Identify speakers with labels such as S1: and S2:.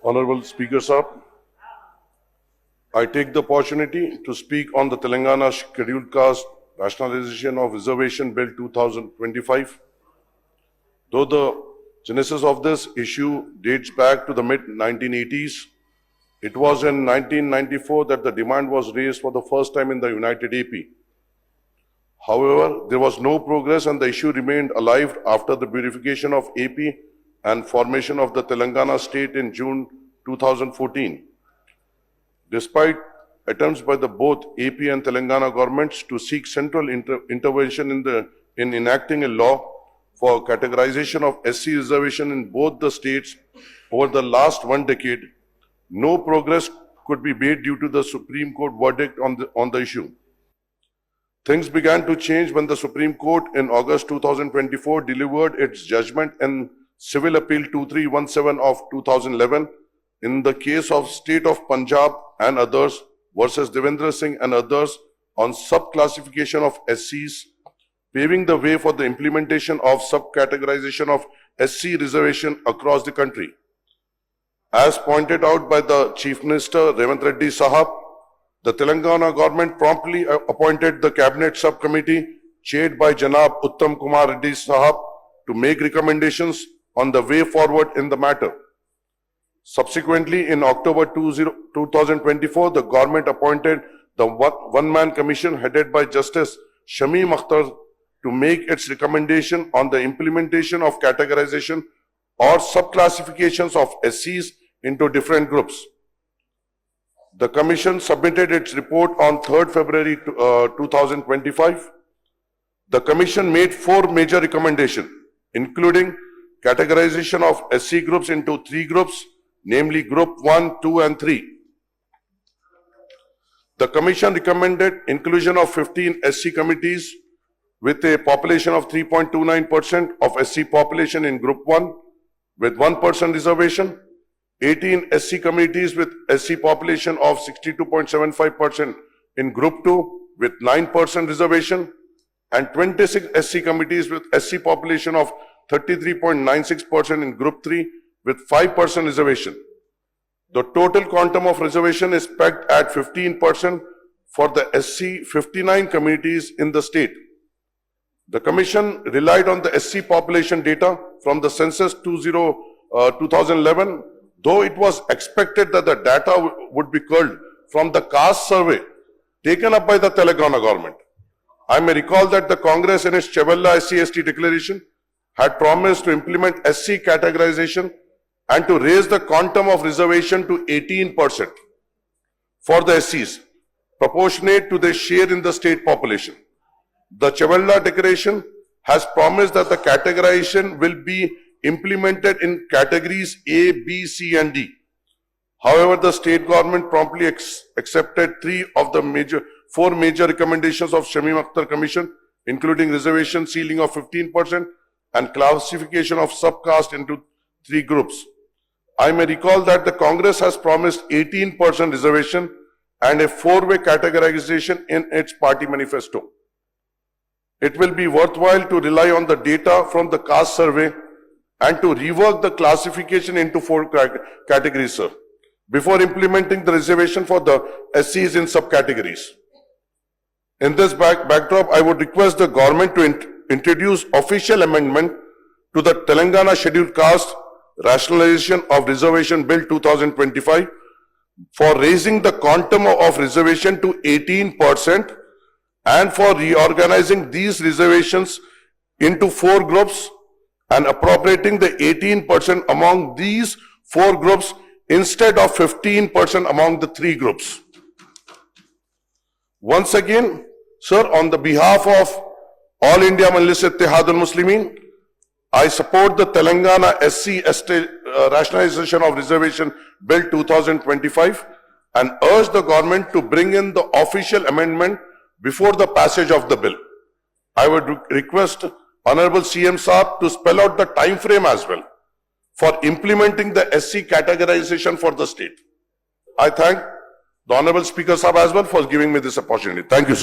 S1: Honorable Speaker Sahab, I take the opportunity to speak on the Telangana Scheduled Caste Rationalization of Reservation Bill 2025. Though the genesis of this issue dates back to the mid-1980s, it was in 1994 that the demand was raised for the first time in the United AP. However, there was no progress and the issue remained alive after the beautification of AP and formation of the Telangana state in June 2014. Despite attempts by the both AP and Telangana governments to seek central intervention in enacting a law for categorization of SC reservation in both the states over the last 1 decade, no progress could be made due to the Supreme Court verdict on the issue. Things began to change when the Supreme Court in August 2024 delivered its judgment in Civil Appeal 2317 of 2011 in the case of State of Punjab and others versus Devendra Singh and others on subclassification of SCs, paving the way for the implementation of subcategorization of SC reservation across the country. As pointed out by the Chief Minister Revanth Reddy Sahab, the Telangana government promptly appointed the Cabinet Subcommittee chaired by Janab Uttam Kumar Reddy Sahab to make recommendations on the way forward in the matter. Subsequently, in October 2024, the government appointed the one-man commission headed by Justice Shamim Akhtar to make its recommendation on the implementation of categorization or subclassifications of SCs into different groups. The Commission submitted its report on 3rd February 2025. The Commission made 4 major recommendations, including categorization of SC groups into 3 groups, namely Group 1, 2 and 3. The Commission recommended inclusion of 15 SC committees with a population of 3.29% of SC population in Group 1 with 1% reservation, 18 SC committees with SC population of 62.75% in Group 2 with 9% reservation, and 26 SC committees with SC population of 33.96% in Group 3 with 5% reservation. The total quantum of reservation is pegged at 15% for the SC 59 communities in the state. The Commission relied on the SC population data from the Census 2011, though it was expected that the data would be culled from the caste survey taken up by the Telangana government. I may recall that the Congress in its Chevella SC/ST declaration had promised to implement SC categorization and to raise the quantum of reservation to 18% for the SCs, proportionate to their share in the state population. The Chevella declaration has promised that the categorization will be implemented in categories A, B, C and D. However, the state government promptly accepted 3 of the 4 major recommendations of Shamim Akhtar Commission, including reservation ceiling of 15% and classification of subcaste into 3 groups. I may recall that the Congress has promised 18% reservation and a 4-way categorization in its party manifesto. It will be worthwhile to rely on the data from the caste survey and to rework the classification into 4 categories, sir, before implementing the reservation for the SCs in subcategories. In this backdrop, I would request the government to introduce official amendment to the Telangana Scheduled Caste Rationalization of Reservation Bill 2025 for raising the quantum of reservation to 18% and for reorganizing these reservations into 4 groups and appropriating the 18% among these 4 groups instead of 15% among the 3 groups. Once again, sir, on the behalf of All India Majlis Ittehad al-Muslimin, I support the Telangana SC/ST Rationalization of Reservation Bill 2025 and urge the government to bring in the official amendment before the passage of the bill. I would request Honorable CM Saab to spell out the time frame as well for implementing the SC categorization for the state. I thank the Honorable Speaker Saab as well for giving me this opportunity. Thank you, sir.